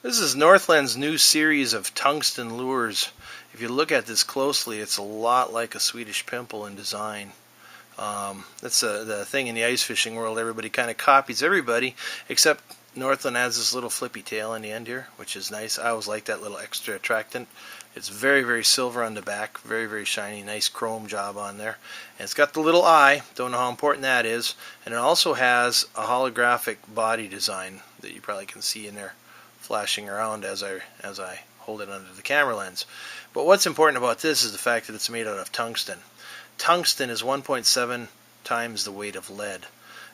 This is Northland's new series of tungsten lures. If you look at this closely, it's a lot like a Swedish pimple in design. That's the thing in the ice fishing world. Everybody kind of copies everybody, except Northland has this little flippy tail in the end here, which is nice. I always like that little extra attractant. It's very, very silver on the back, very, very shiny, nice chrome job on there. And it's got the little eye, don't know how important that is. And it also has a holographic body design that you probably can see in there flashing around as I hold it under the camera lens. But what's important about this is the fact that it's made out of tungsten. Tungsten is 1.7 times the weight of lead.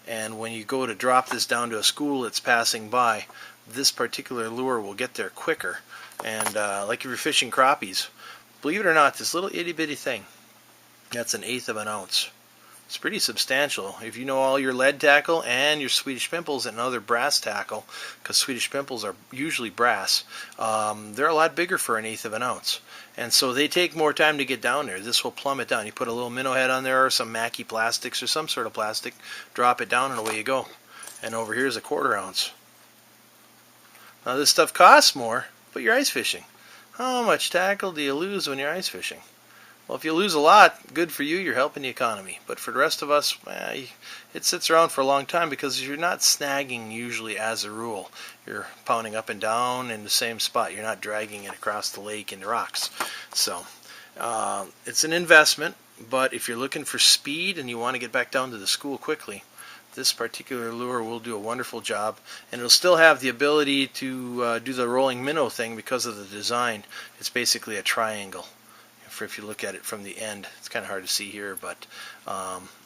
And when you go to drop this down to a school that's passing by, this particular lure will get there quicker. And like if you're fishing crappies, believe it or not, this little itty bitty thing, that's 1/8 of an ounce. It's pretty substantial. If you know all your lead tackle and your Swedish pimples and other brass tackle, because Swedish pimples are usually brass, they're a lot bigger for 1/8 of an ounce. And so they take more time to get down there. This will plumb it down. You put a little minnow head on there or some Mackie plastics or some sort of plastic, drop it down and away you go. And over here is a 1/4 ounce. Now this stuff costs more, but you're ice fishing. How much tackle do you lose when you're ice fishing? Well, if you lose a lot, good for you, you're helping the economy. But for the rest of us, it sits around for a long time because you're not snagging usually as a rule. You're pounding up and down in the same spot. You're not dragging it across the lake into rocks. So it's an investment, but if you're looking for speed and you want to get back down to the school quickly, this particular lure will do a wonderful job, and it'll still have the ability to do the rolling minnow thing because of the design. It's basically a triangle. If you look at it from the end, it's kind of hard to see here, but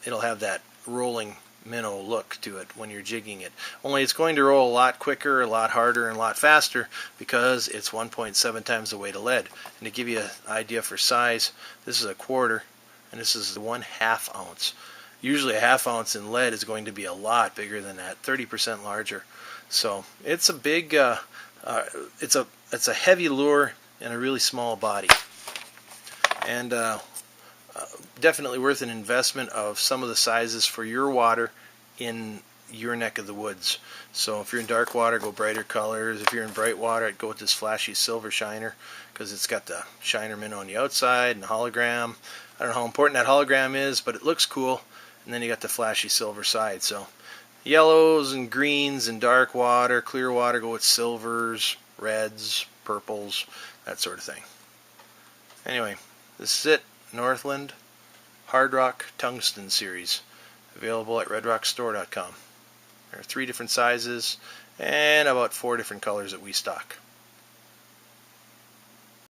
it'll have that rolling minnow look to it when you're jigging it. Only it's going to roll a lot quicker, a lot harder, and a lot faster because it's 1.7 times the weight of lead. And to give you an idea for size, this is a 1/4, and this is 1/2 ounce. Usually a 1/2 ounce in lead is going to be a lot bigger than that, 30% larger. So it's a big, it's a heavy lure in a really small body. And definitely worth an investment of some of the sizes for your water in your neck of the woods. So if you're in dark water, go brighter colors. If you're in bright water, I'd go with this flashy silver shiner because it's got the shiner minnow on the outside and the hologram. I don't know how important that hologram is, but it looks cool. And then you got the flashy silver side. So yellows and greens in dark water, clear water, go with silvers, reds, purples, that sort of thing. Anyway, this is it. Northland Hard Rock Tungsten Series, available at redrockstore.com. There are 3 different sizes and about 4 different colors that we stock.